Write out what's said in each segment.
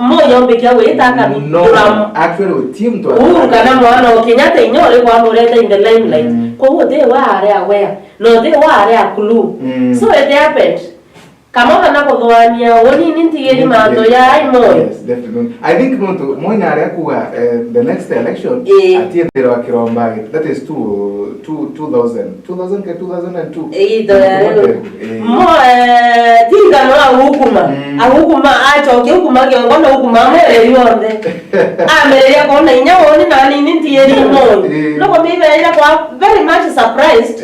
moyo mbekia wetaka no actually team to kana mwana Kenyatta inyore kwa moreta in the limelight kwa wote wa area aware no they wa area clue so it happened kama kana kodwania woni nintigeri mando ya ai moyo. Yes, definitely. I think muntu moina area kuwa the next election atiendera wa Kiromba, that is 2002 mo tinga no hukuma acho ke hukuma ke ngona hukuma mere yonde mere ya kona inya woni nani nintigeri moyo no ko mebe ira kwa very much surprised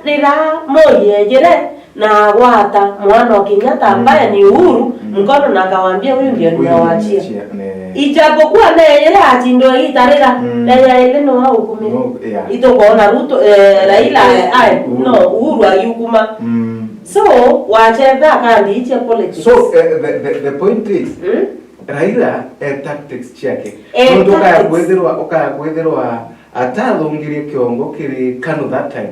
rira moyo jere na wata mwana Kenyatta ambaye ni Uhuru mkono na akawaambia huyu ndio ninawachia ijapokuwa naye ile atindo hii tarera na ile no hukumira itokoona Ruto Raila no Uhuru ayukuma so wacheza kandi iche politics. So the point is Raila tactics chake ndo kwetherwa atathungirie kiongo kiri Kanu that time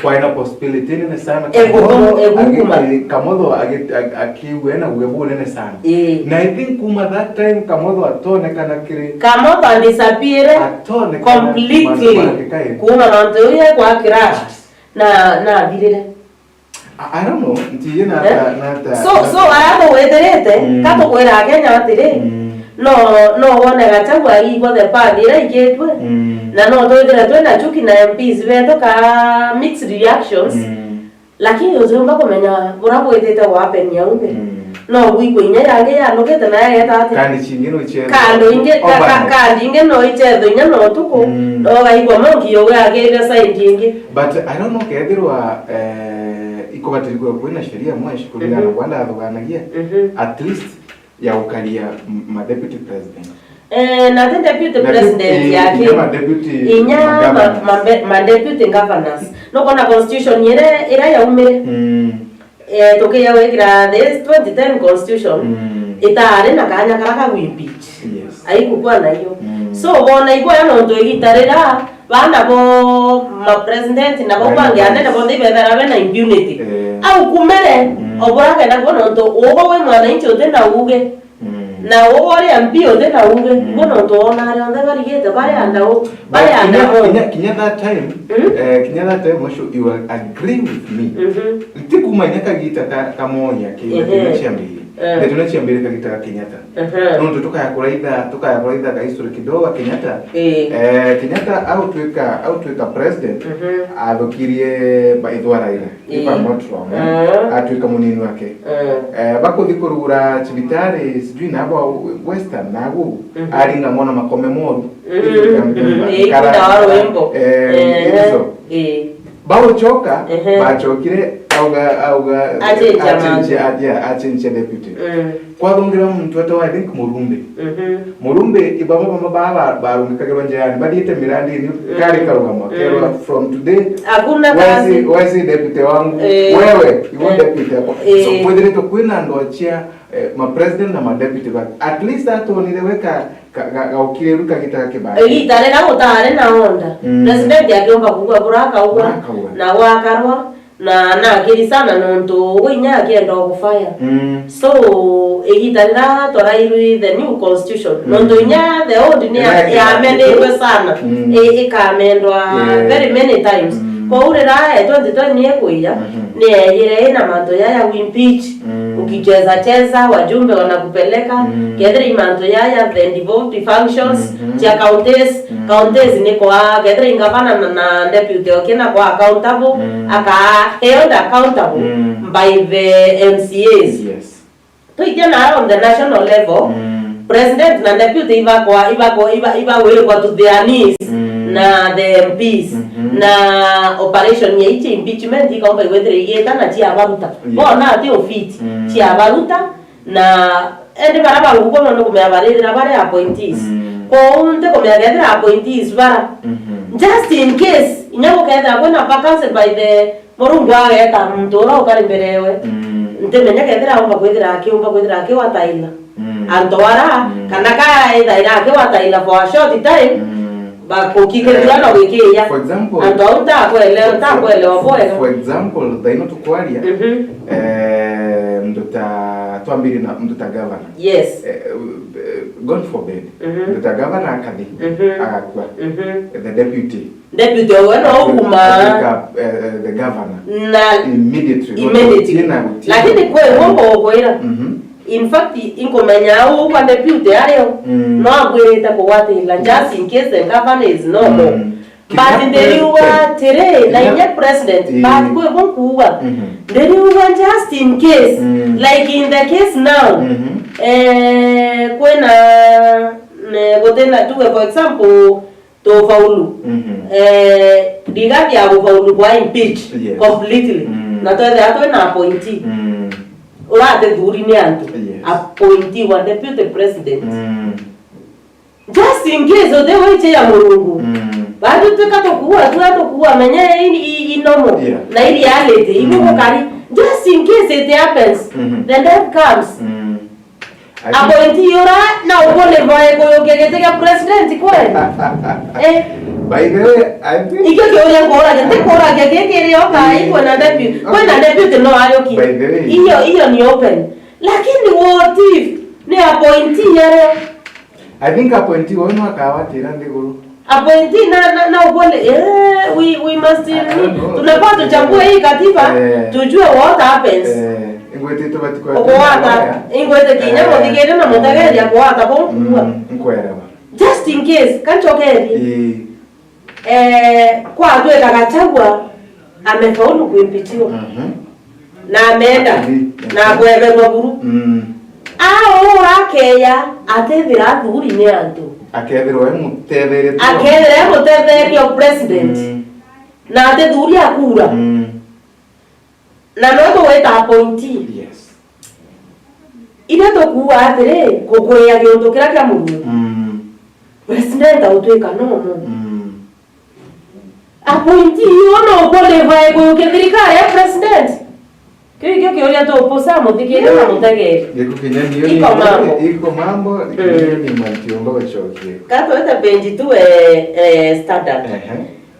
kwa ina possibility nene sana Kamotho akiwe na uwebu nene sana na I think kuma that time Kamotho atonekana kiri Kamotho disappear completely kuma nanto ye kwa crash na bilile I don't know ntiye na so arato wetherete kato kwera Kenya atire no wona Gachagua igwa the party ira igetwe na no toithira twena chuki na MPs beto ka mixed reactions lakini uzumba kumenya burabwetete wapen yaumbe no gwiko inya yage ya lokete na yage tati kandi chingino che kando inge kandi inge no ichedo inya no tuko no gaigwa mongi yowe agere side inge but I don't know kethirwa ikobatirwa kwina sheria mwashi kulingana na wala athuganagia at least ya ukalia ma deputy president na the deputy president yake inya ma deputy governors no kona constitution ira ya umire toke ya wekira this 2010 constitution itare na kanya karaka impeach aikukwa na hiyo so bona iko ya ndo igitarira bana bo ma president na bo bangi ane na bo ndibethara bena impunity au kumere obora kana bono ndo ogo we mwana inchi otenda uge na owori ambio tena uge bono to ona re onda bari gete bari anda kinya that time mosho you will agree with me tikuma nyaka gita kamonya kinachambiri tunachambiri kagita Kenyatta ndo tukayakuraidha ka history kidogo Kenyatta Kenyatta au tuika president adokirie baidwa Raila if I'm not wrong atuika munini wake bako dikorura chibitare sijui nabo western nabo aringa mona makome moru bawo choka bachokire auga achinche deputy kwa gongira muntu watawa I think Murumbe ibaba baba barungika banjani badite mirandi ni kari karugama kero from today hakuna kazi wasi deputy wangu wewe you want deputy hapo so kwendele to kwina ndo achia ma president na ma deputy but at least ato nileweka ukire ruka kitaka kibaya itare na utare na onda president yakiomba kugwa buraka ugo na wakarwa na kiri sana nonto winya akienda kufaya so egitarira torairu the new constitution nonto inya the old ni ya amendwe sana ikamendwa very many times kwa urera 2020 ni ekuya ni yire na manto ya impeach ukicheza wajumbe wanakupeleka kedri manto ya the devolved functions ya counties ni kwa kedri ngavana na deputy okena kwa accountable held accountable by the MCAs to igena on the national level president na deputy iba wewe kwa to their knees na the MPs na operation ya ichi impeachment ikaomba iwedre yeta na tia baruta bona ati ofiti tia baruta na ende baraba nguko no kumeabarira bare appointees ko unte kumeagadira appointees bara just in case inyako kaenda kwena vacancy by the morunga yeta mtora ukariberewe ntemenya kaenda omba kwedira ake wataila antwara kana kaida ira ake wataila for a short time bakukikirana wikiya for example ando utakwelewa boy for example daino tukwalia tuambiri na mduta governor. Yes. God forbid. Mduta governor akathi akakua. The deputy the governor immediately lakini kwe wongo ogoira in fact inkomenya au kwa deputy areo no agwirita ko watila just in case the governor is no more but there you are tere na inye president but kwe wonkuwa there you are just in case like in the case now kwena gotena tuwe for example to faulu Rigathi agufaulu kwa impeach completely na to na appointee urate dhuri ni antu appointee wa deputy president just in case ode weche ya murungu bado tukatokuwa menye inomo na ili reality iko kari just in case it happens then that comes appointee yora na ubone vae ko yogegete president kweli by the way, I think iko kioya kora kekere okai kwena deputy no ayoki hiyo ni open lakini what if ni appointee yare I think appointee wao akawatira ndiguru appointee na ubone we must tunapata tuchambue hii katiba tujue what happens ingwete to batikwa okwata ingwete kinyamo digere na mutageri akwata bo nkwera just in case kanchokeri kwa atwe Gachagua amefaulu kuimpichiwa na ameenda na kweberwa buru rakeya atethira thuri ni antu akethirwa mutetheri yo president na atethuri akura na no to weta appointee ina to kuwa atere kokweya giondo kira kya mungu president autweka no appointee ono kole vae ko kethirikari ya president kyo kioria to posa muthikire na mutageri iko mambo ni mantiongo chokie kato eta benji tu standard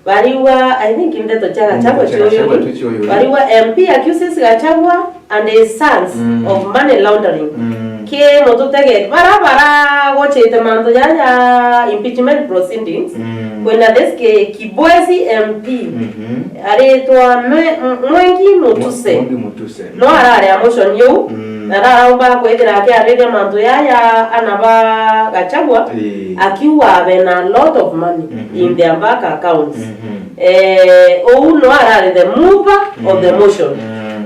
Bariwa, I think in that Gachagua Choyo. Bariwa MP accuses Gachagua and his sons of money laundering. Ke mototege bara watch it manto ya impeachment proceedings. When adeske Kibwezi MP aretwa mwengi mutuse. No arare emotion yo. Nara ba kwethira ke arere manto ya anaba Gachagua akiwa bena lot of money in their bank accounts. No arare the mover of the motion.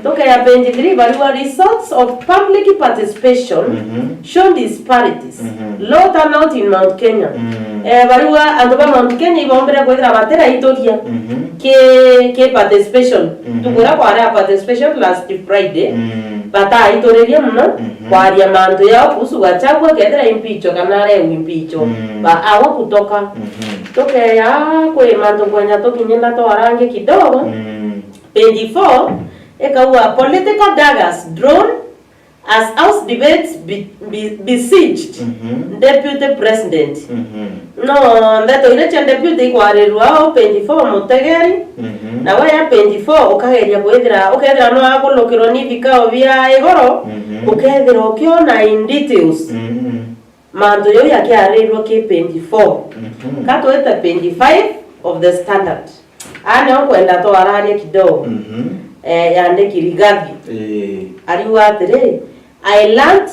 Toke ya 23 Bariwa results of public participation show disparities. Low turnout in Mount Kenya. Bariwa andoba Mount Kenya ibombera kwethira batera itoria ke participation. Tukura kwa participation last Friday. Bata itoreria mno kwa ya manto yao kuhusu Gachagua kethira impeach kana re impeach ba awa kutoka toke ya kwe manto kwanya tokinyenda to arange kidogo 24 ekawa political daggers drawn as house debates besieged deputy president no ndato ile cha deputy kwa rerwa 24 mutegeri na waya 24 ukageria kwethira no akolokero ni vikao vya igoro ukethira ukiona in details mando yo yake arerwa ke 24 kato eta 25 of the standard ana kwenda to araria kidogo yande Rigathi ariwa tere I learned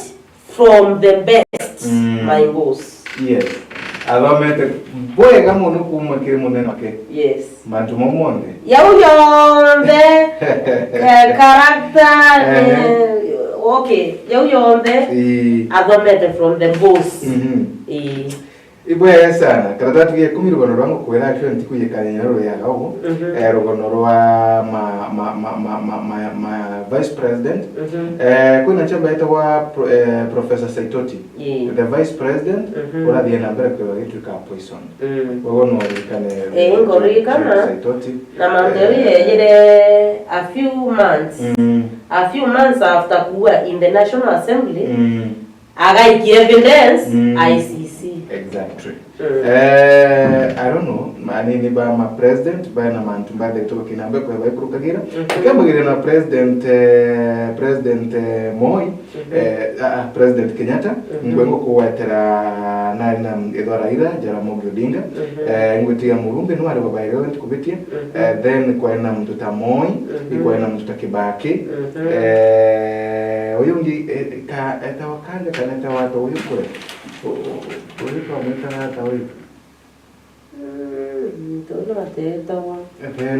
from the best my boss. Yes. Alomete boye kama unukumwa kile munene wake. Yes. Mantu momonde. Yauyonde character okay. Yauyonde alomete from the boss. Iboya sana karata tugiye kumirugono rwango kwera cyo ntikuye kanyaro ya gaho rugono rwa ma vice president kuna chamba wa Professor Saitoti the vice president ora dia nambere kwa kitu ka poison wagono kane ngorikana Saitoti na manderi yere a few months after kuwa in the National Assembly agaiki evidence ICC exactly I don't know manini ba ma president ba na mantu ba de to kinambe kwa ba kurukagira kama gire na president Moi president Kenyatta ngwengo kuwetera na Edward Raila Jaramogi Odinga ngwetia murumbe no ari babaire went kubitia then kwa na mtu ta Moi kwa na mtu ta Kibaki oyungi ka etawakanga kaneta watu oyukure oyuko ameka tawi todo atento wa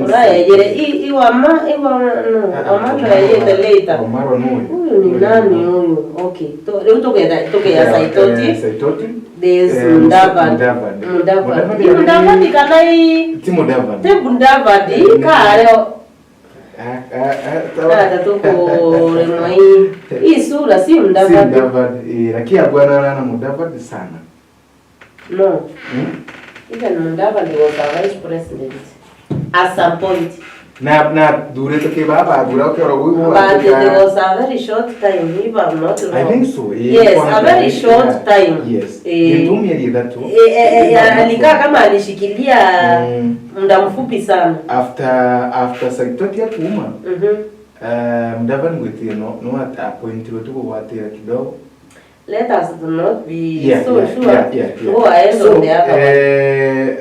ora yere iwama amalo yeye later omaro no huyu ni nani huyu okay to leo toke ya Saitoti there's Mudavadi kanai Mudavadi kare tatuko remoi hii sura si Mudavadi lakini bwana na Mudavadi sana no even Mudavadi was a vice president at some point na dure to ke baba dura ke ro but there was a very short time if I'm not wrong. I think so yes a very short time yes ndio that too alikaa kama alishikilia muda mfupi sana after Saitoti ya kuuma Mudavadi ngwetio no appointiwe tu kuwatira kidogo. Let us not be so sure. Go ahead on the other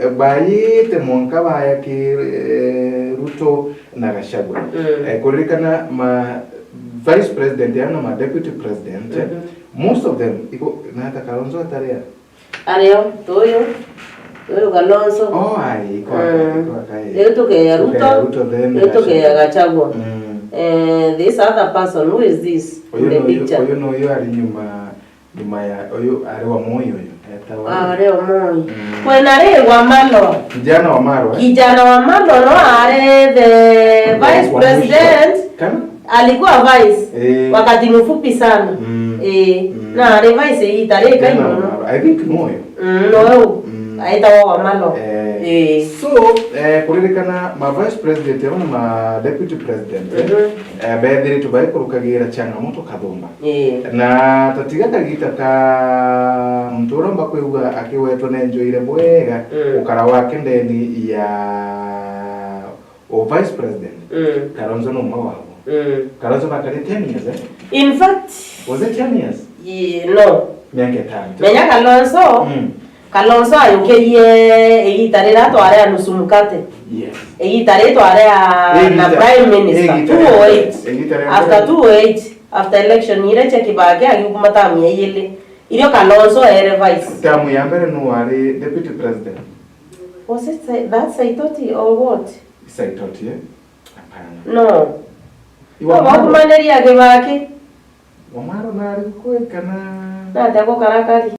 one. Bayite monka baya ki Ruto na Gachagua. Kulikana ma vice president yana ma deputy president. Most of them iko na hata Kalonzo atarea. Areo toyo Kalonzo. Oh ai iko kai. Leo toke ya Ruto. Leo toke ya Gachagua. This other person, who is this in the picture? Oyo no yo ari nyuma ya oyo arewa Moi oyo arewa Moi kwena arewa Malo kijana wa Malo no are the vice president alikuwa vice wakati mfupi sana na are vice hii tarehe kai no I think Moi no aita wa Malo so kulirekana ma vice president na ma deputy president baadhi tu bai kurukagira changamoto kadhomba na tatiga kagita ka mturamba kweuga akiwetwa na enjoyire bwega ukara wake ndeni ya vice president Kalonzo no mwa Kalonzo bakari 10 years in fact was it 10 years no menya Kalonzo ayukerie egitarira tware nusu mukate yes egitare tware na prime minister 208 after 208 after election ire Kibaki agikumatha mieyele irio Kalonzo ere vice tamu ya mbere no wari deputy president was it that Saitoti or what Saitoti hapana no wakumanderia Kibaki Omaro nari kwekana na tako karakari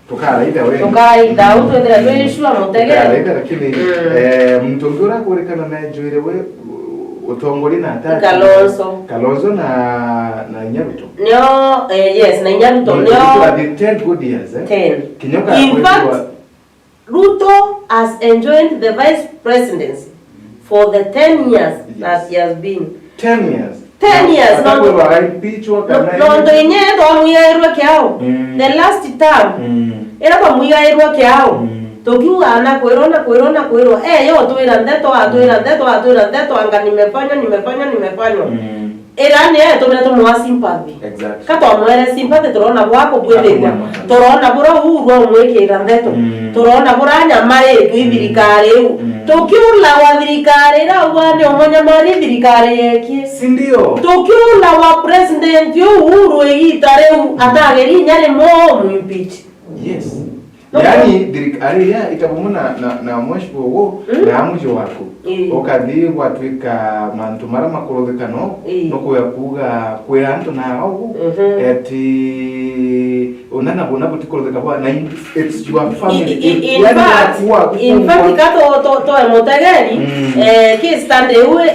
tukaida utwethira twishua mutegere lakini mtongora kurekana na joire we utongori na ataka Kalonzo na Nyaruto nyo yes na Nyaruto nyo 10 good years 10 kinyoka in fact Ruto has enjoyed the vice presidency for the 10 years that he has been 10 years no ndo inye to muyairwa kyao the last term era to muyairwa kyao tokiwa ana kwirona yo twira ndeto anga nimefanya era ni tumira tumwa sympathy exactly kato mwere sympathy turona bwako bwethegwa turona bura urwa umwekira ndeto turona bura nyamare twithirikari tukiula wa thirikari ra wane omonya mari thirikari yeki si ndio tukiula wa president yo Uhuru igitare atageri nyare mo impeach yes yani thirikari ya itabumuna na mweshbo wo na amujo wako okadhi watwika mantu mara makurodekano no kuyakuga kwe antu na au eti unana bona butikurodeka kwa na it's your family in fact kato to emotegeri ki stande we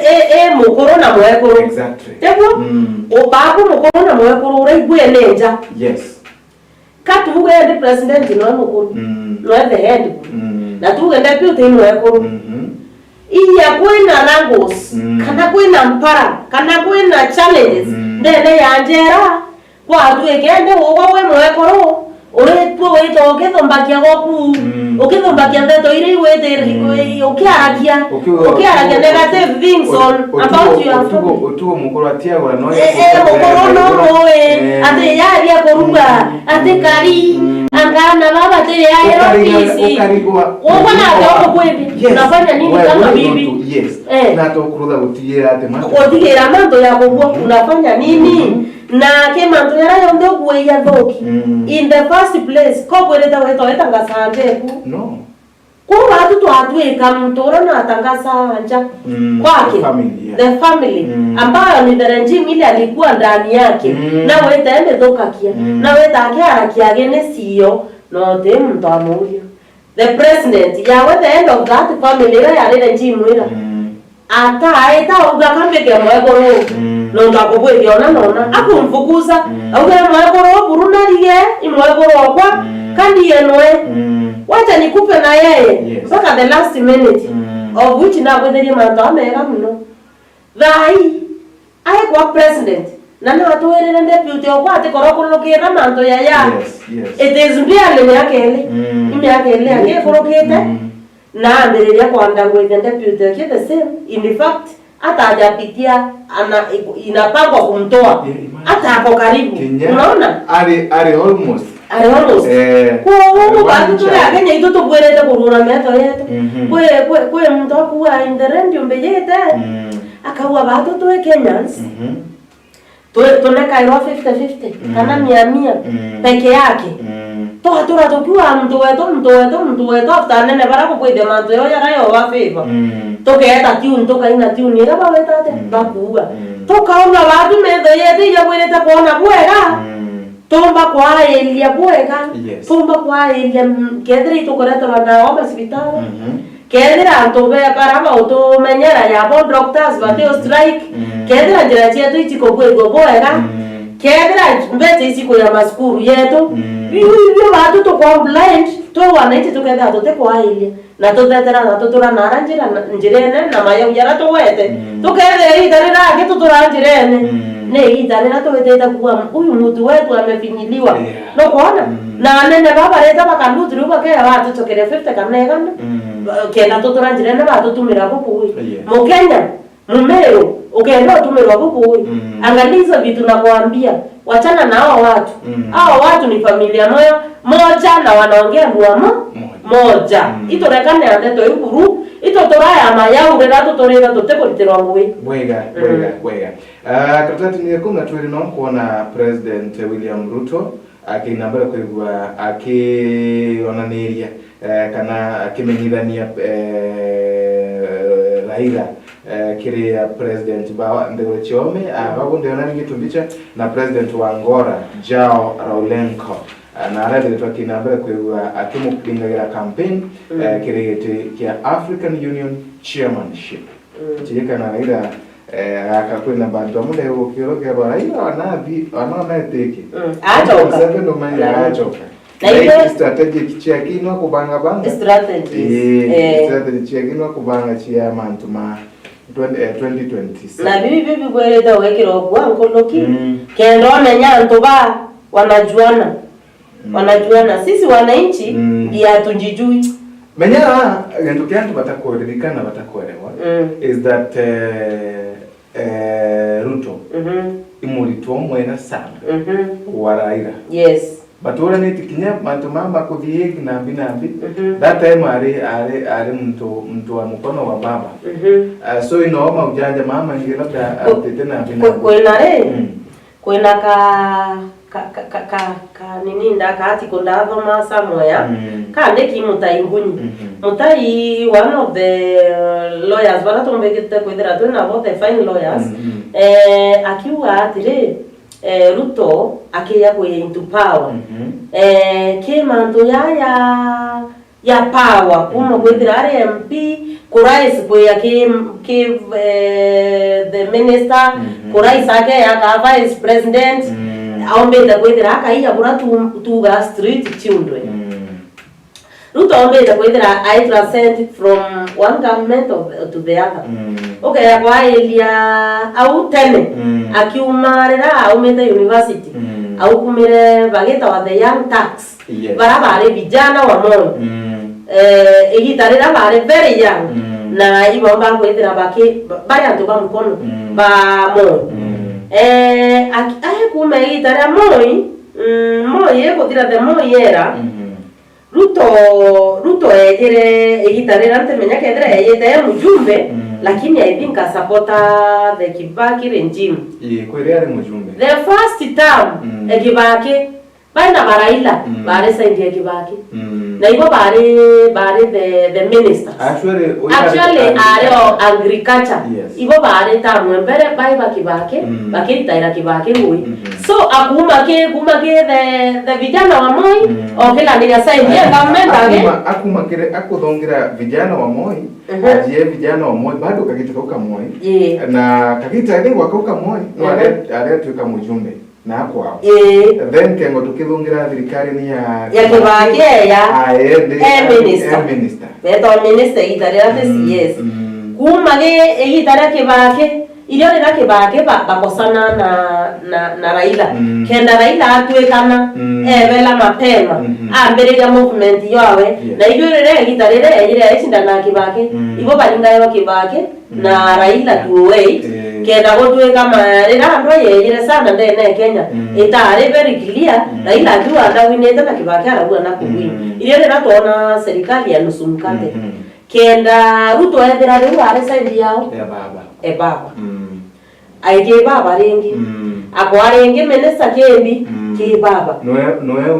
mukoro na mwekoro exactly tebo obabu mukoro na mwekoro ure igwe nenja yes katu ugende president no mukuru no the head na tugende pyote ino ekuru iya kwena rangos kana kwena mpara kana kwena challenges ndene yanjera kwa atu egende wowe mwekoro ore tuwe ito ukithombakia goku ukithombakia ndeto ire iwete ukiarakia negative things on about your family utugo mukuru atiagora no mukuru no ate yaria kuruga ate kari angana baba tere ya ofisi ubona ndio kweli unafanya nini kama bibi na to kuruga utigira ate utigira mando ya kubwa unafanya nini na kema ntwera yondo kuya thoki in the first place ko kweleta weto etangasanje ku no ko watu twatweka mtora na atangasanja kwake the family ambayo ni the ile alikuwa ndani yake na weta ende thokakia na weta akiara gene sio no te mtu amurio the president ya weta end of that family ya regime mwira ata ugakambe mwegoro no ndakobwe yona nona akumfukuza auge mwegoro burunariye imwegoro kwa kandi yenwe wacha nikupe na yeye mpaka the last minute of which na bwetheri manto amega muno thai ai kwa president na na atuerere deputy okwa ate korokolokera manto ya it is really yakele imyakele ake korokete na ndereria kwanda gwethe deputy yake the same in fact hata hajapitia inapangwa kumtoa hata ako karibu unaona ari almost kwa watu tunakenya ito tubwerete kurura meto yetu kwe mtu akuwa in the radio mbeyete akawa watu tuwe Kenyans tunakairwa 50-50 kana 100 peke yake tohatura tukiwa mtu wetu after nene bara kukwide manto yo yarayo wa favor toketa tune tokaina tune ira bawetate bakuwa tokaona watu metho yete yabwerete kuona bwega tomba kwa elia bwega tomba kwa elia kedri tukoreta bana wa hospital kedra tobe para auto menyera ya bon doctors bateo strike kedra njira chetu ichiko bwega kedra mbete isiko ya maskuru yetu iyo watu to complaint to wanaiti tukenda tote kwa ile na totetera na totora naranjira njirene na maya yara to wete tukende idarira ke totora njirene ne idarira to wete kuwa huyu mtu wetu amefinyiliwa no kuona na nene baba leta bakanduti ruba ke watu tokere 50 kamnega kenda totora njirene watu tumira kuku mukenya mumero ukenda tumira kuku angalizo vitu na kuambia wachana na hao watu. Hao watu ni familia moja na wanaongea lugha moja. Ito rekane andeto iburu, ito toraya mayau regato torega toteko litero ngwe. Wega. Katati ni kumna tuweli no kuona President William Ruto akinambara kwegwa akionaneria kana akimenyithania Raila kiri ya President Bawa Ndegwa Chiome abago ndeona ningitumbicha na President wa Angola Joao Lourenço na arabile twakinambere kwegwa akimupingagira campaign kiri ya African Union chairmanship chirika na Raila akakwenda bantu amule ukiroga Raila wanameteke achoka ndo mani achoka na strategic chiakinwa kubanga strategy chiakinwa kubanga chia mantuma 2026 na bibi bwereta wekiro kwa nkoloki kendo nyanto ba wanajuana sisi wananchi ndia tunjijui menyana ngento kyantu batakorelikana batakorewa is that Ruto imulitwa mwena sana wa Raila yes batura netikinya bantu mama kudhiye nambi that time ari mtu wa mkono wa baba so inaoma ujanja mama ngi labda atete nambi kwena ka nini ndaka ati kondavo masa moya kande ki mutai one of the lawyers bana tombekete kwedera tuna both the fine lawyers akiwa atire Ruto akeya kwe into power ke manto ya power kuma kwedira MP kurais kwe yake the minister kurais ake ya vice president aombe da kwedira akaiya kura tu street children Ruto ombete kwithira I transcend from one government to the other. Okay, kwa Elia au tene akiumarira aumete university au kumire bageta wa the young tax barabare vijana wa Moi egitarira bare very young na ibomba kwithira baki bari antuba mkono ba Moi kume egitarira Moi ekuthira the Moi era Ruto ejere egitarira ntemenya kedra ejete mujumbe lakini I think I support the Kibaki regime. Kweli ale mujumbe. The first term Kibaki bana Baraila bare side Kibaki. Na ibo bare the ministers. Actually are agriculture. Ibo bare tamu mbere bai Kibaki bakiri taira Kibaki hui. So akuma ke the vijana wa Moi okela ndia side government age akuma kire akudongira vijana wa Moi ajie vijana wa Moi bado kakita kauka Moi na kakita ile wakauka Moi ale tuka mujumbe na kwa then kengo tukidongira thirikari ni ya Kibaki ya minister beto minister italia yes kuma ge italia Kibaki ilio ni Kibaki bakosana na Raila kenda Raila atwekana vela mapema ambere movement yawe na iyo rere gitarere ile ishinda na Kibaki ibo balinga yo Kibaki na Raila to wait kenda gotweka marira ndo yeyire sana ndene Kenya itare very clear Raila tu andawineta na Kibaki arabu na kuwin ile rero tuona serikali ya nusu mkate kenda Ruto ethira riu are side yao baba aige baba rengi akwarengi minister Kembi ki baba noe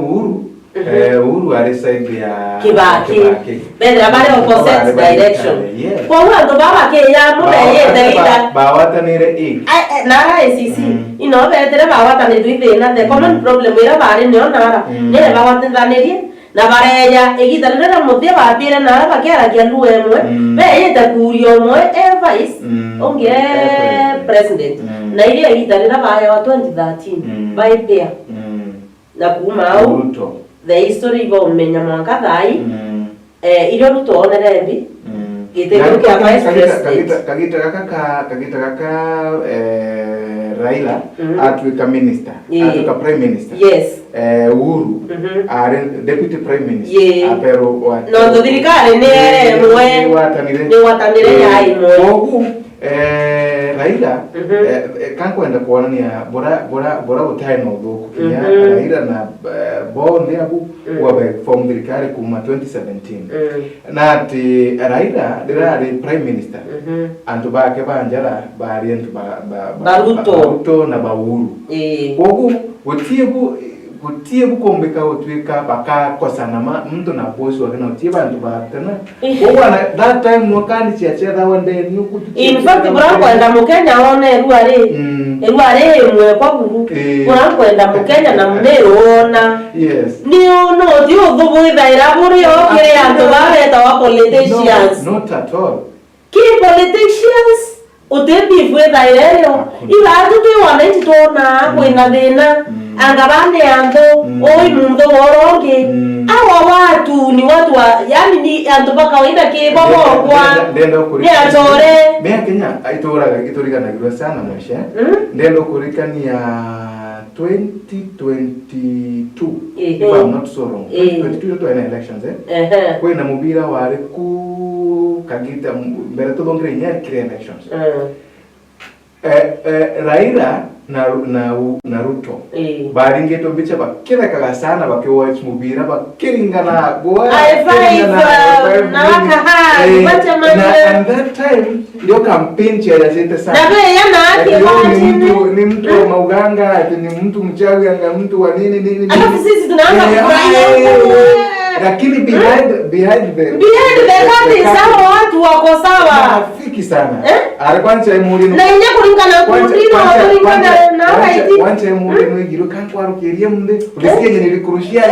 Uhuru are side ya Kibaki bedra bare opposite direction kwa wando baba ke ya muda yete ida bawata nire na ICC ino bedra bawata ne duide na the common problem era bare ne onara ne bawata ndanerie na bareya egitarira muthia bapire na bakiara kia luemwe be yete kurio mwe vice onge president na ile egitarira baya wa 2013 by pair na kuma au the history ibo menya mwaka thai ile Ruto onerembi gitego kia vice president kagita kaka Raila atuika minister atuika prime minister Uhuru are deputy prime minister apero no thirikari ni mwe ni watanire yai mwe Raila kankwenda kuonania bora utai no thuku kinya Raila na bonde abu wa from thirikari kuma 2017 na ati Raila ndira prime minister antu bake banjara bari antu Ruto na Uhuru ogu gutie bukombeka otwika baka kosana mtu na boss wakina utie bantu batana ogu na that time no kandi chiachera wande ni ku in fact bora kwenda mukenya one ruare mwe kwa buru bora kwenda mukenya na mmerona ni no dio dhubu thaira buri okire antu bareta wa politicians not at all ki politicians utebi fwe thairero ila atu wananchi tona kwina thina angabane ando oi mundo woronge awa watu ni watu wa yani ni antu baka kawaida ke bobo kwa ni atore me Kenya itoriga na giro sana mwesha ndendo kurikani ya 2022 if I'm not so wrong 2022 to an elections kwa na mubira wale ku kagita mbere to dongre nya kire elections Raila na Ruto baringeto bicha bakira kaga sana bakiwatch mubira bakiringana boy and that time ndio campaign cha yasete sana na be yana ni mtu mauganga ni mtu mchawi anga mtu wa nini alafu sisi tunaanza kufanya lakini behind the curtain sawa watu wako sawa rafiki sana alikwanza emulino na inye kulingana kulingana na haiti kwanza emulino igiro kankwaru keria munde ulisikia nilikurushia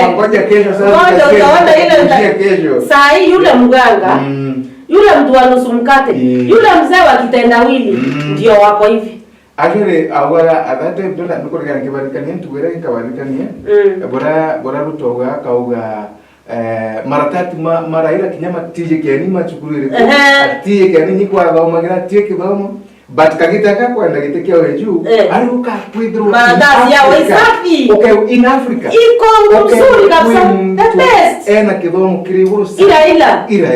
ngoja kesho sasa ngoja kesho saa yule mganga yule mtu wa nusu mkate yule mzee wa kitendawili ndio wako hivi actually awala adate ndola nuko ngani kibarikania ntuwere kabarikania bora Ruto kauga maratatu maraira kinyama tije kiani machukuru atiye kiani ni kwa magira tie kibomo but kagitaka kwenda gitekia weju ari ukakwidro maratatu ya wasafi okay in Africa iko nzuri kabisa the best ena kibomo kiriguru sana ira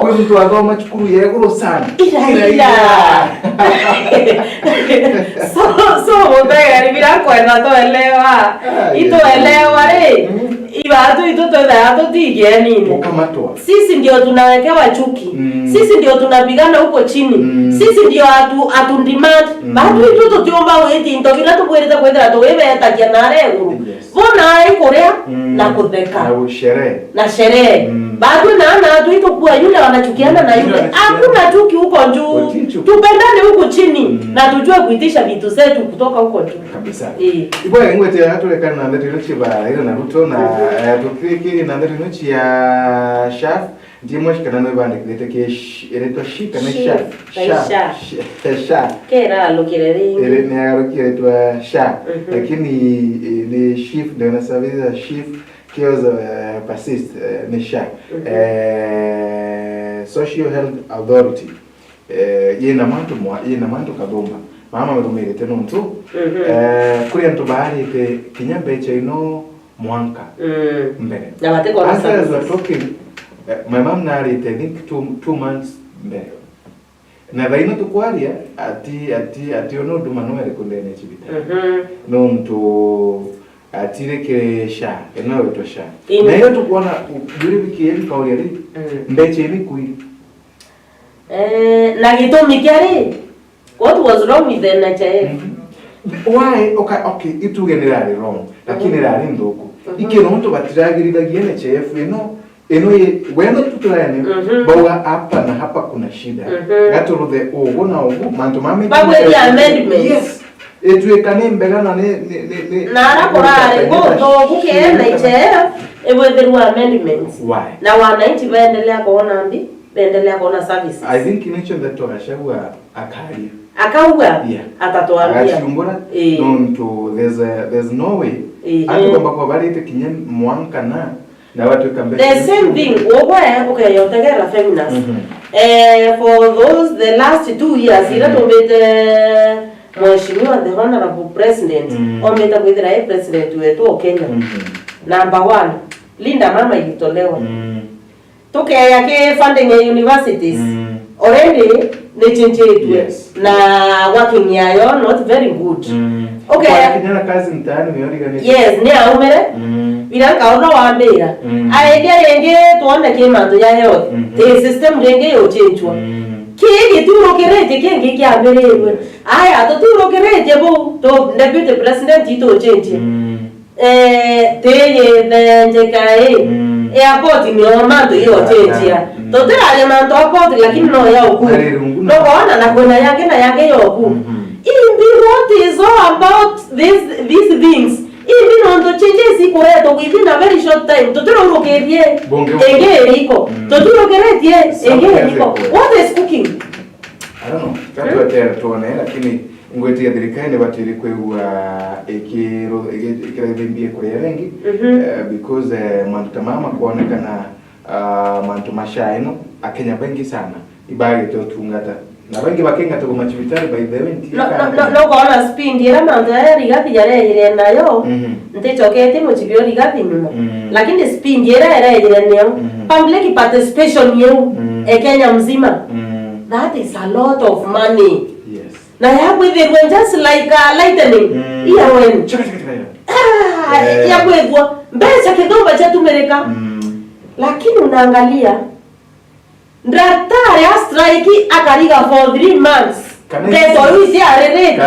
kwa mtu adoma chukuru yeguru sana ira so mbega ni bila kwenda toelewa itoelewa ibatu itotoda tige nini ukamatwa sisi ndio tunawekewa chuki sisi ndio tunapigana huko chini sisi ndio atundimand batu itoto tiomba weti ndovira tubwereza kwendera towewe atakia narego bona ikorea na kutheka na sherehe bado na tuito kwa yule wanachukiana na yule hakuna chuki huko juu tupendane huko chini na tujue kuitisha vitu zetu kutoka huko juu kabisa ibo ngwete atulekana na ndetino chiba ile na Ruto na tukiki na ndetino chia chef ndimo shikana no bande kilete ke ereto shika na chef kera lokireri ile ni arokire twa chef lakini ni chief ndio na service chief kiozo persist nisha social health authority yena mantu kabomba mama merumire teno mtu kuri antu bahari ke kinyambe chaino mwanka mbele na bateko na sasa talking my mom nari I think 2 months mbele na baino tukwaria ati ono dumanwele kundene chibita no mtu atireke sha enao tosha na hiyo tukuona juri wiki yenu kauli ali mbeche ni kui na gitumi kiari what was wrong with the NHIF why okay itu generally wrong lakini rali ndoko ikeno mtu batiragirira NHIF eno ye wenda tutulane bawa hapa na hapa kuna shida gaturuthe ugo na ugo mantu mami bawe ya amendment yes etuekane mbegana ne nara korare go kukena ichera ebwetherwa amendments why na wananchi baendelea kuona mbi baendelea kuona services I think inacho that tunashagwa akali akaua atatoambia achiumbura nonto there's no way hata kwamba kwa bali ite kinye mwanka na watu kambele the same thing okay yotegera feminist for those the last 2 years ila tombete Mheshimiwa the Honorable President ometa kwithira president wetu wa Kenya number 1 Linda mama ilitolewa toke yake funding ya universities already ni change na working yayo not very good okay kijana kazi mtaani umeorigani yes ni aumere bila kaona waambira aende renge tuone kimanto ya health the system renge yo chenchwa kiki turokerete kenge kiamberewe aya to turokerete bo to deputy president ito chenche teye nje kai airport ni omanto yo chenche to tera manto airport lakini no ya uku no bona na kwenda yake yo uku in what is all about these things even on the changes ikoreto within a very short time totorokerie engeriko totorokerie engeriko what is cooking I don't know katu atera tuone lakini ngwetia dirikaine batiri kwewa ekira bembie kure rengi because mantu mama kuonekana mantu mashaino akenya bengi sana ibage to tungata na bengi bakenga to machivitari by the way no kona spin dira mantu ya rigapi yare nayo ntechokete mochibio rigapi nyuma lakini spin dira yare nayo public participation yeu Kenya mzima that is a lot of money yes na yapo hivi when just like lightning iya when ya kwegwa mbesa kidomba cha tumereka lakini unaangalia daktari ya strike akariga for 3 months ndio hizi arerete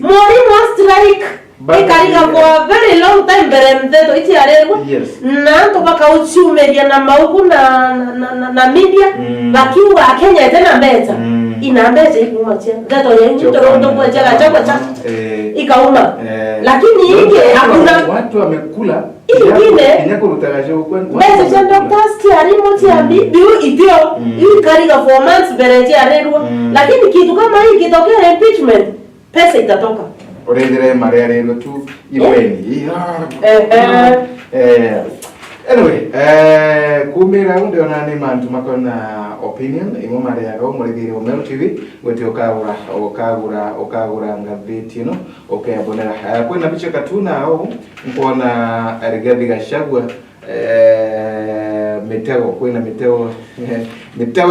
mwalimu strike ikariga for a very long time beremteto iti arerwa na to baka uchumeria na mauku na media bakiwa Kenya tena mbeta ina mbeta ikumachia dato ya nchi ndo kwa jaga cha ikauma lakini yake hakuna watu wamekula ingine inyakurutagaje kwa mbeta cha doctors tiarimo tiambi biu itio ikariga for months bereti arerwa lakini kitu kama hiki kitokea impeachment pesa itatoka orendere maria rero tu iweni Anyway, kumira unde onani mantu makona opinion imo mare yago muregere o Meru TV gwete okagura ngaveti no okayabonera kwena biche katuna au nkona Rigathi Gachagua meteo kwena meteo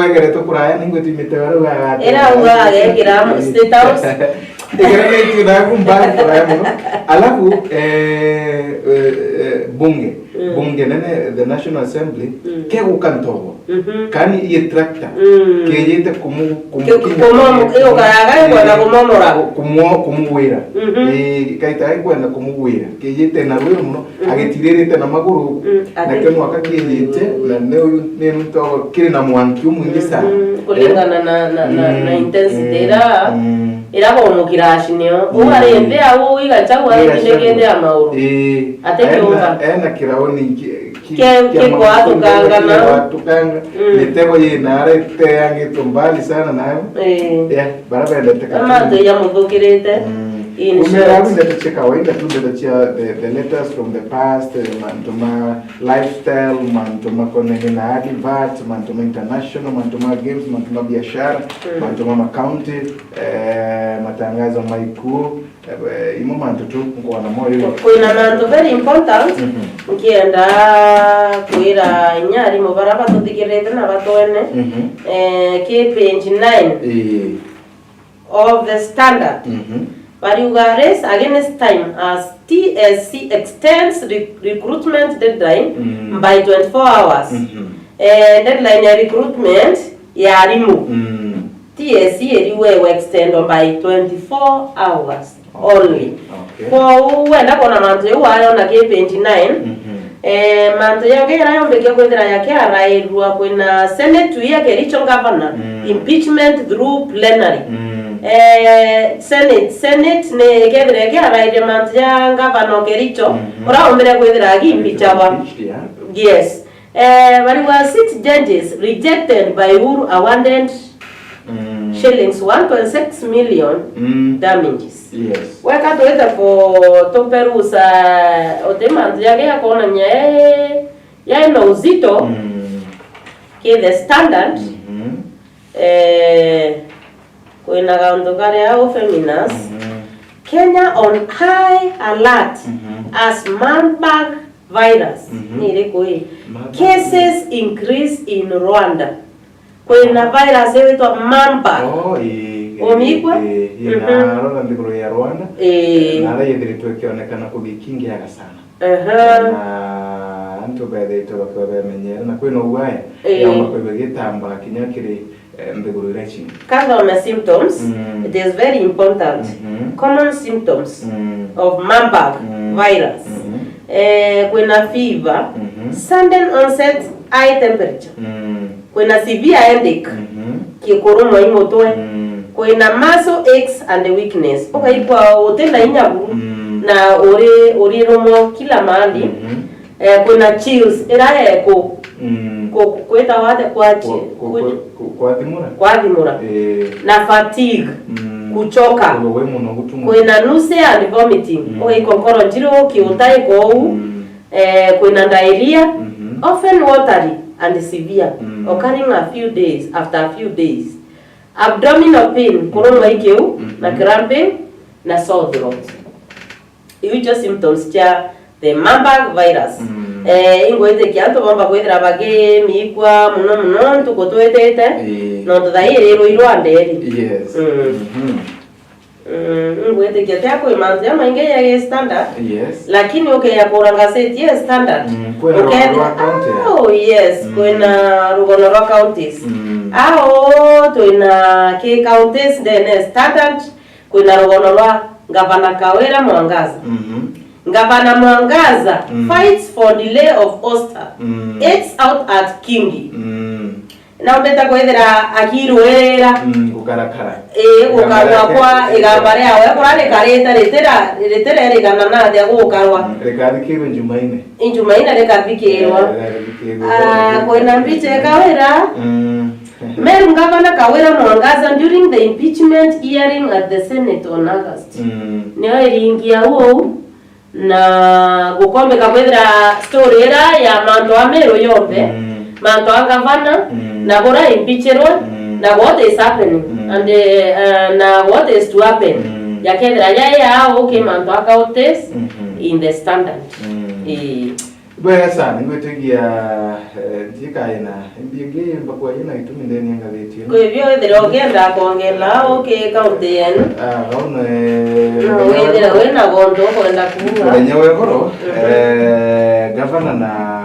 egere to kuraya ningoti meteo ruga era uga gekira State House egere itu na kumba kuraya no alafu bunge nene the National Assembly ke ukantobo kani ye tractor ke yete kumu iyo karaga kwenda kumomora kumuwira kaita kwenda kumuwira ke yete na ruyo no agetirerete na maguru na ke mwaka ke yete na ne nto kire na mwanki umwingi sana kulingana na intensity era bono kirashinyo ugarende awo igachagwa ndegende amauru ate kyumba ena kiraoni ke kwa tukanga mitego yinare te yangi tumbali sana nayo barabara ndeteka amado ya mudokirete umerabu ndeteka waida tu ndetachia the letters from the past mantuma lifestyle mantuma konehina advert mantuma international mantuma games mantuma biashara mantuma county matangazo maiku imo mantu tu kwa na moyo kuna mantu very important nkienda kuira nyari mo baraba tudikirete na batone ke page 9 of the standard Pariugares against time as TSC extends recruitment deadline by 24 hours. Deadline ya recruitment ya rimu. TSC will extend by 24 hours only. Kwa uwenda kona mantu yu wayo na ke page 9. Mantu ya kera yombeke kwendera ya kera rairua kwena Senate tuya kericho governor impeachment through plenary. Senate ne gedre ke araide mantia ngavano kericho ora ombere kwedra gi impichaba yes but were 6 judges rejected by Uhuru awarded shillings 1.6 million damages yes weka toeta for toperusa otemantia ke akona nye ya no uzito ke the standard Kwena gaondokare au feminist Kenya on high alert as Marburg virus cases increase in Rwanda. Kwena virus yeto Marburg omikwa rola ndikoro ya Rwanda nara yediritwe kionekana kubikingi ya sana na anto bede to kwa menyera na kwena uwaya ya makwebegitamba kinyakire kind of symptoms, it is very important. Common symptoms of Marburg virus. When a fever, sudden onset high temperature. When a severe headache, kikoroma imotoe. When a muscle aches and weakness. Okay, kwa otenda inyabu na ore romo kila mahali. When a chills, era eko. Kweta wate kwa dhimura na fatigue kuchoka kwena nausea and vomiting kokoro njiro kiutai ko kwena diarrhea often watery and severe occurring after a few days abdominal pain koronga ikeu na cramping na sore throat hiyo symptoms cha the Marburg virus ingoite kianto bamba kwethira bage mikwa muno tukotwetete no thaire ro anderi yes ingoite kiata ko imanzia mainge ya standard yes lakini okay ya kuranga set yes standard okay oh yes kwena Rugonoro counties toina ke counties then standard kwena Rugonoro Gavana Kawira Mwangaza Gavana Mwangaza fights for delay of Oster. It's out at Kingi. Na mbeta kwethera akiruera ukarakara ukarwa kwa igambare awe kurane kareta retera regana na de gukarwa rekadikiro Jumaine rekadikirwa kwena mbiche Kawira Meru Gavana Kawira Mwangaza during the impeachment hearing at the Senate on August. Neo iringia huo na gukombe kakwethira story era ya manto amero yombe manto angavana na gora impicherwa na what is happening and na what is to happen yakethira ya okay manto akautes in the Standard. Bwega sana ngwetegia ndikaina mbige mbakwa ina itumi ndeni ngatheti ko ibyo thira ogenda kongela okay kaunti yenu gauna wethira wena gondo kwenda kuwa nyewe goro governor na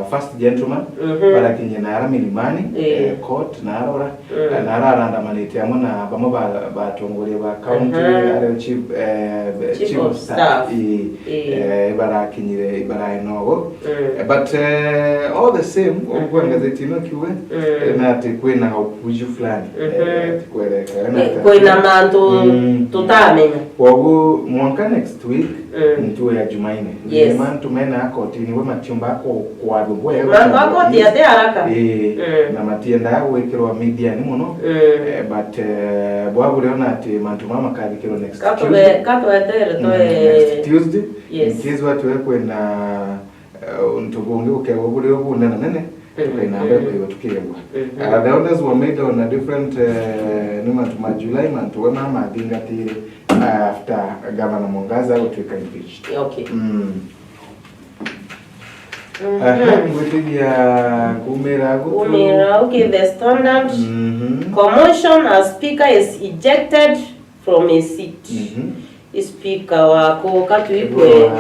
first gentleman barakinye na ara milimani court na arora na ara andamanite amwe na bamwe batongore ba county are chief of staff barakinyire barainogo but all the same ogwa ngazeti no kiwe na tekwena upuju fulani tikweleka kwena manto tutamenya wogu mwaka next week ntuwe ya Jumaine manto mena akotini we matiumba ko kwa manto akoti ate haraka na matienda wekero media ni muno but bwabu leona ati manto mama kalikero next Tuesday yes watu wekwena untugonge ukebule obuna nene tukaina mbele tukiyebwa the orders were made on a different nima July month when mama dinga tire after Governor Mongaza to impeached. Okay. Okay, the Standard commotion as speaker is ejected from a seat. Speaker wako katuikwe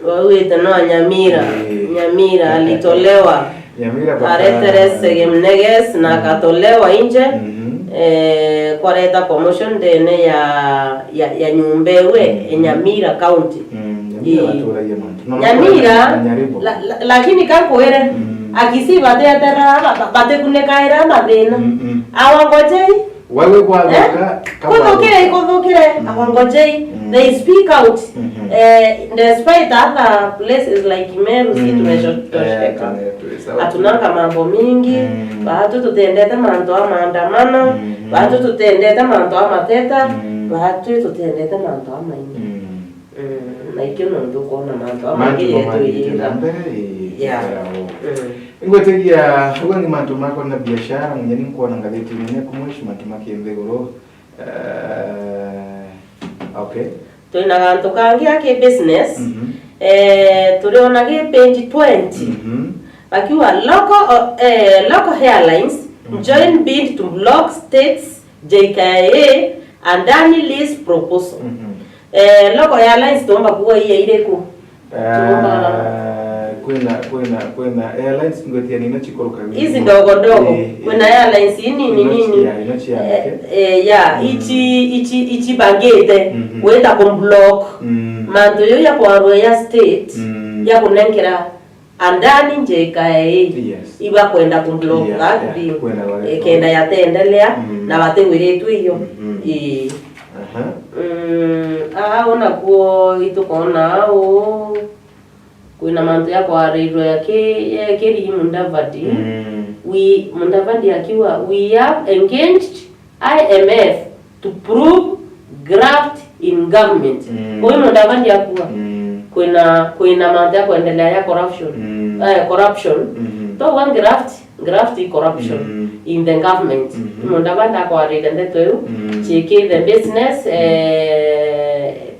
wawete no Nyamira alitolewa Areteres Segemneges na katolewa nje kwareta commotion dene ya Nyumbewe Nyamira county Nyamira lakini kakwere akisi bate kunekaira mathina awangojei wewe kwaga kodokire awangojei they speak out despite other places like Meru situation atunanga mambo mingi bahatu tutendete manto maandamano bahatu tutendete manto mateta bahatu tutendete manto maingi na ikyo ndo kona manto magire yetu yira ingwetegia ugo ni manto mako na biashara mwenye ni kuona ngazeti nene kumwishi manto makiendegoro okay toina ganto kangi ake business tuliona ge page 20 akiwa local airlines join bid to block states JKIA and Danny Lee's proposal. Local airlines tomba kuwa ile ku kwena airlines ngotia nina chikoroka hizi ndogo kwena airlines nini ichi bangete wenda kumblock manto yo ya kwa ya state ya kunenkera andani JKIA iba kwenda kumblock ngati kenda yatendelea na batengwiretu hiyo ona kuo itukona kuna manto ya kwa radio yake keri Mundavadi Mundavadi akiwa we have engaged IMF to prove graft in government kwa Mundavadi akuwa kuna manto ya kuendelea ya corruption to one graft corruption in the government Mundavadi kwa radio ndeto cheke the business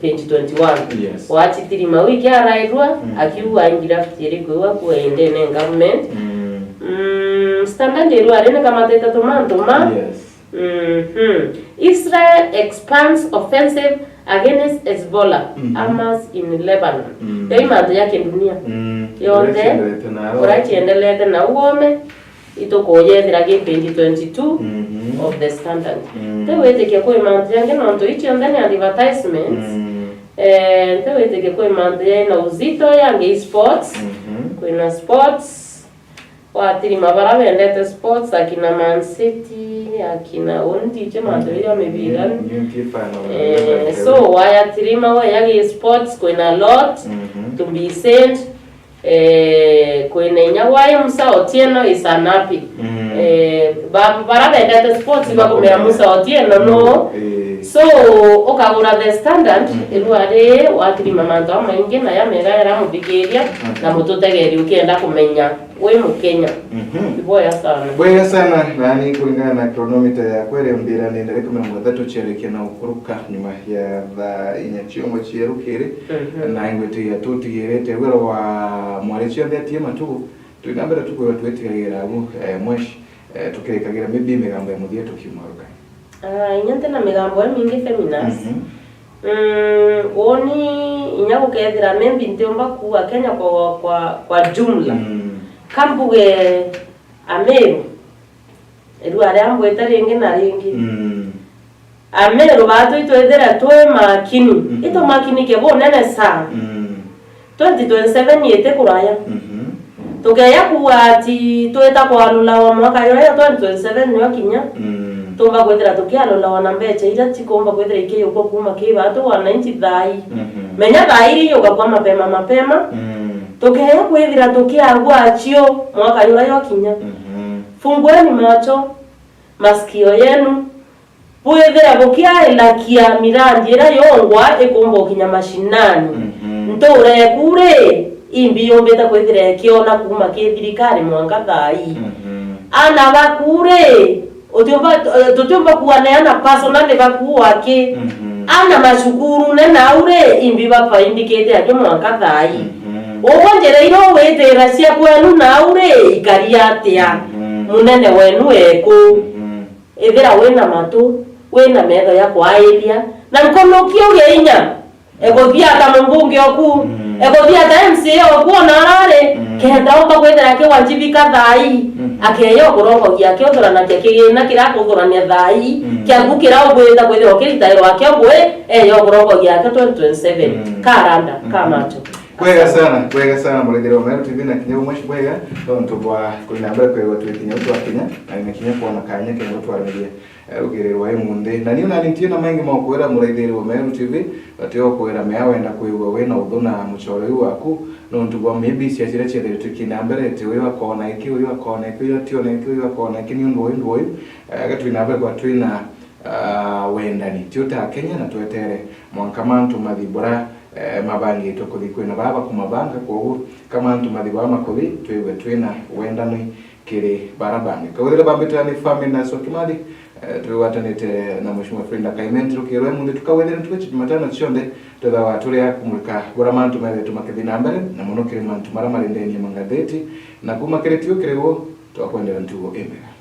page 21 wachitiri mawiki arairwa akiwa ingraft yeriko kwa indene government Standard ero arene kama teta tomanto Israel expands offensive against Hezbollah Hamas in Lebanon dai manto yake dunia yonde orachi endelete na uome itokoye dirage page 22 of the Standard tewete ke kwa manto yange nonto ichi ndani advertisements tewete kwa manto na uzito yange sports kuna sports watiri mabara vendete sports akina Man City akina onti manto ya mebira so waya tirima wa yange sports kuna lot to be sent kwene nyawaye musa otieno isanapi bara vendete sports bakomea musa otieno no So okagura The Standard irware watirima manto maingi na ya mega era mubigeria na mututegeri ukienda kumenya we Mukenya. Boya sana nani kulingana na chronometer ya kwere mbira ni ndareka 30 chereke na ukuruka nyuma ya the inyachiomo chierukire na ingwete ya tuti yerete wero wa mwalechia ndati matu twigambira tukwe twetiragira abu mweshi tukirekagira maybe migambo ya muthia tukimaruka inyante na migambo mingi feminaz woni inyago kethira membi ntiomba kuwa Kenya kwa jumla kambuge Ameru erware ambweta ringi na ringi Ameru batu itwethera twe makini ito makini ke bonene sana 2027 yete kuraya tugeya kuati tweta kwa lula wa mwaka yore 2027 niyo kinya tomba kwethera tukialula wana mbeche ira tikomba kwethera ike uko kuma ke batu wa 90 thai menya thai yo kwa mapema tugeya kwethera tukiagwa achio mwaka yore yo kinya fungueni macho masikio yenu kwethera bukia ilakia mirandi ira yongwa ikombo kinya mashinani ntore kure imbi yombeta kwethera kiona kuma ke thirikari mwanga thai ana bakure otyomba kuwaneana personally bakuwa ke ana mashukuru ne naure imbi bapa indicate ajo mwanga thai obonjere iro wethera cia kwenu naure ikariatia munene wenu eko ethera wena matu wena metho ya kwairia na nkonokio geinya egothia ta mbunge oku egothia ta MCA oku onarare kenda omba kwethera ke wajibika thai akeyo gorongo gia ke othorana ke kigina kirakuthorania thai kiagukira ogwetha kwethera okiritairo wake ogwe yo gorongo gia ke 2027 karanda kamacho kwega sana muregero Meru TV na kinyo mweshi kwega tonto bwa kulinambira kwego twekinya utwa Kenya na kinya kuona kanya ke utwa media ugere wa munde na niyo nalintie na maingi makwera muregero Meru TV batyo kwera meawenda kwego wena udona muchoro yu waku nonto bwa maybe siachira chere tukinambira tewe wakona iki uyu wakona iki uyu tiona iki uyu wakona iki ni ndo gatwinambira kwa twina wendani tiota Kenya na twetere mwankamantu madhibura mabangi tokuthi kwina baba kumabanga kwa kama ntu madhiba makothi twewe twina wendani kiri barabangi kawira bambita ni family na sokimali twewatanite na mheshimiwa Frida Kaimentro kirwe munde tukawethera tukichi Jumatano chionde tuthawa turia kumulika gora mantu mele tumakethina mbere na muno kiri mantu mara marendeni mangatheti na kumakeretio kiriwo twakwendera ntugo emera